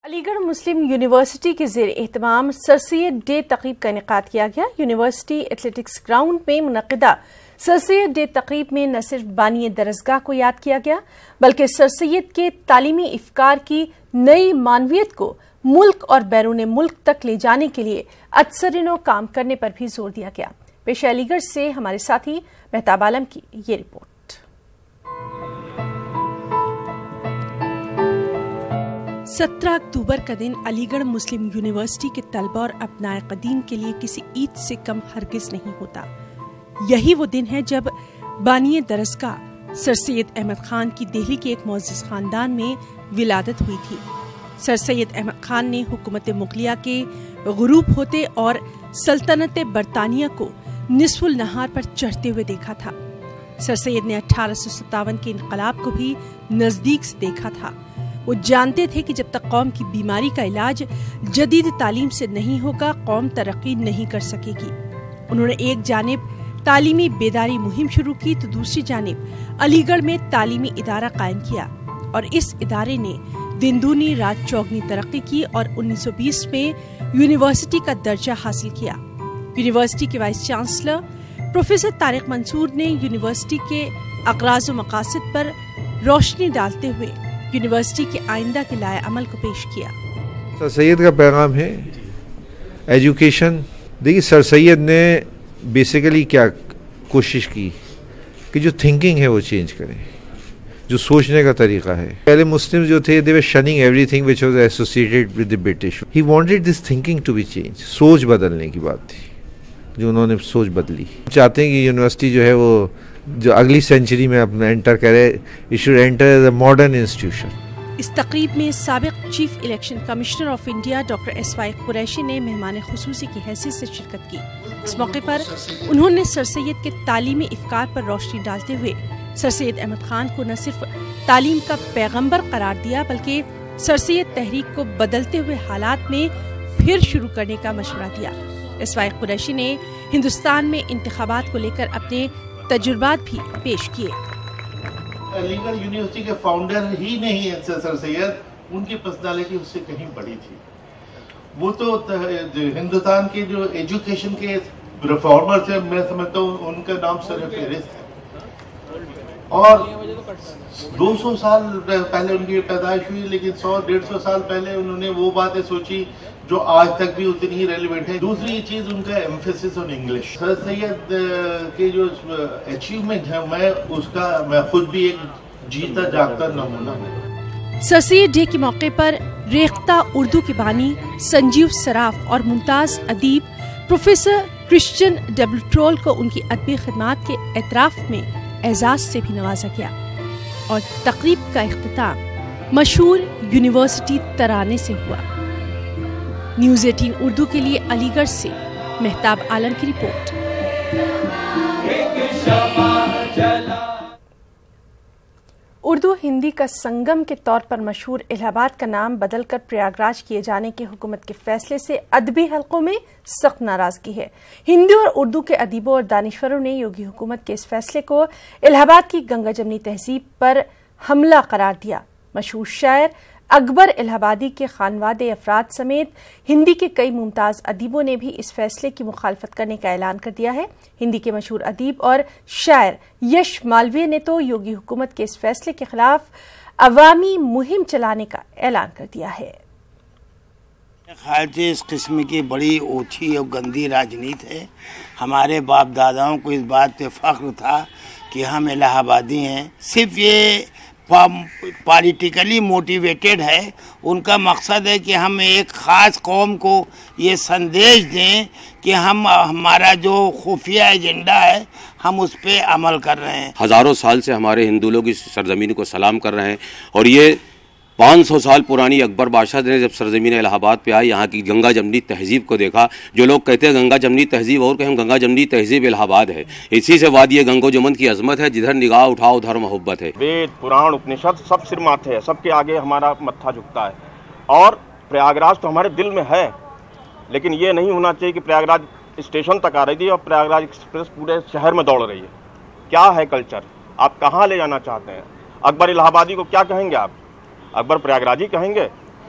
علی گڑھ مسلم یونیورسٹی کے زیر اہتمام سر سید ڈے تقریب کا انعقاد کیا گیا۔ یونیورسٹی ایتھلیٹکس گراؤنڈ میں منعقدہ سر سید ڈے تقریب میں نہ صرف بانی درسگاہ کو یاد کیا گیا بلکہ سر سید کے تعلیمی افکار کی نئی معنویت کو ملک اور بیرون ملک تک لے جانے کے لیے اتسرنو کام کرنے پر بھی زور دیا گیا۔ پیش علی گڑھ سے ہمارے ساتھی مہتاب عالم کی یہ رپورٹ۔ 17 اکتوبر کا دن علی گڑھ مسلم یونیورسٹی کے طلبہ اور ابنائے قدیم کے لیے کسی عید سے کم ہرگز نہیں ہوتا۔ یہی وہ دن ہے جب بانی درسگاہ سر سید احمد خان کی دہلی کے ایک معزز خاندان میں ولادت ہوئی تھی۔ سر سید احمد خان نے حکومت مغلیہ کے غروب ہوتے اور سلطنت برطانیہ کو نصف النہار پر چڑھتے ہوئے دیکھا تھا۔ سر سید نے 1857 کے انقلاب کو بھی نزدیک سے دیکھا تھا۔ وہ جانتے تھے کہ جب تک قوم کی بیماری کا علاج جدید تعلیم سے نہیں ہوگا، قوم ترقی نہیں کر سکے گی۔ انہوں نے ایک جانب تعلیمی بیداری مہم شروع کی تو دوسری جانب علی گڑھ میں تعلیمی ادارہ قائم کیا اور اس ادارے نے دن دونی رات چوگنی ترقی کی اور 1920 میں یونیورسٹی کا درجہ حاصل کیا۔ یونیورسٹی کے وائس چانسلر پروفیسر طارق منصور نے یونیورسٹی کے اغراض و مقاصد پر روشنی ڈالتے ہوئے یونیورسٹی کے آئندہ کے لائے عمل کو پیش کیا۔ سر سید کا پیغام ہے ایجوکیشن۔ دیکھیے سر سید نے بیسیکلی کیا کوشش کی کہ جو تھنکنگ ہے وہ چینج کریں، جو سوچنے کا طریقہ ہے۔ پہلے مسلم جو تھے they were shunning everything which was associated with the British. He wanted this thinking to be changed. سوچ بدلنے کی بات تھی جو انہوں نے سوچ بدلی۔ چاہتے ہیں کہ یونیورسٹی جو ہے وہ جو اگلی سینچری میں اپنا انٹر کرے، it should enter as a modern institution۔ اس تقریب میں سابق chief election commissioner of India doctor S Y Qureshi نے مہمان خصوصی کی حیثیت سے شرکت کی۔ اس موقع پر انہوں نے سر سید کے تعلیمی افکار پر روشنی ڈالتے ہوئے سر سید احمد خان کو نہ صرف تعلیم کا پیغمبر قرار دیا بلکہ سر سید تحریک کو بدلتے ہوئے حالات میں پھر شروع کرنے کا مشورہ دیا۔ ایس وائی قریشی نے ہندوستان میں انتخابات کو لے کر اپنے تجربات بھی پیش کیے۔ علی گڑھ یونیورسٹی کے فاؤنڈر ہی نہیں ہے سر سید، ان کی پرسنالٹی اس سے کہیں بڑی تھی۔ وہ تو ہندوستان کے جو ایجوکیشن کے ریفارمر تھے، میں سمجھتا ہوں ان کا نام سر فہرست ہے۔ اور 200 سال پہلے ان کی پیدائش ہوئی، لیکن 100-150 سال پہلے انہوں نے وہ باتیں سوچی جو آج تک بھی اتنی ہی ریلیونٹ ہے۔ دوسری چیز ان کا ایمفیسس آن انگلش۔ سر سید کے جو اچیومنٹ ہے میں خود بھی ایک جیتا جاگتا نمونہ ہوں۔ سر سید ڈے کے موقع پر ریختہ اردو کے بانی سنجیو سراف اور ممتاز ادیب پروفیسر کرسچن ڈبلٹرول کو ان کی ادبی خدمات کے اعتراف میں اعزاز سے بھی نوازا گیا اور تقریب کا اختتام مشہور یونیورسٹی ترانے سے ہوا۔ نیوز 18 اردو کے لیے علی گڑھ سے مہتاب عالم کی رپورٹ۔ اردو ہندی کا سنگم کے طور پر مشہور الہ آباد کا نام بدل کر پریاگ راج کیے جانے کے حکومت کے فیصلے سے ادبی حلقوں میں سخت ناراضگی ہے۔ ہندی اور اردو کے ادیبوں اور دانشوروں نے یوگی حکومت کے اس فیصلے کو الہ آباد کی گنگا جمنی تہذیب پر حملہ قرار دیا۔ مشہور شاعر اکبر الہ آبادی کے خانوادے افراد سمیت ہندی کے کئی ممتاز ادیبوں نے بھی اس فیصلے کی مخالفت کرنے کا اعلان کر دیا ہے۔ ہندی کے مشہور ادیب اور شاعر یش مالویہ نے تو یوگی حکومت کے اس فیصلے کے خلاف عوامی مہم چلانے کا اعلان کر دیا ہے۔ خیال سے اس قسم کی بڑی اوچھی اور گندی راجنیت ہے۔ ہمارے باپ داداؤں کو اس بات پہ فخر تھا کہ ہم الہ آبادی ہیں۔ صرف یہ پالیٹیکلی موٹیویٹڈ ہے۔ ان کا مقصد ہے کہ ہم ایک خاص قوم کو یہ سندیش دیں کہ ہمارا جو خفیہ ایجنڈا ہے ہم اس پہ عمل کر رہے ہیں۔ ہزاروں سال سے ہمارے ہندو لوگ اس سرزمین کو سلام کر رہے ہیں اور یہ 500 سال پرانی اکبر بادشاہ نے جب سرزمین الہ آباد پہ آئی، یہاں کی گنگا جمنی تہذیب کو دیکھا۔ جو لوگ کہتے ہیں گنگا جمنی تہذیب اور کہ ہم گنگا جمنی تہذیب الہ آباد ہے، اسی سے وادی گنگو جمن کی عظمت ہے، جدھر نگاہ اٹھاؤ ادھر محبت ہے۔ وید پران اپنشد سب سر ماتھے ہے، سب کے آگے ہمارا متھا جھکتا ہے اور پریاگ راج تو ہمارے دل میں ہے، لیکن یہ نہیں ہونا چاہیے کہ پریاگ راج اسٹیشن تک آ رہی تھی اور پریاگ راج ایکسپریس پورے شہر میں دوڑ رہی ہے۔ کیا ہے کلچر؟ آپ کہاں لے جانا چاہتے ہیں؟ اکبر الہ آبادی کو کیا کہیں گے آپ؟ اکبر پریاگ راجی کہیں گے؟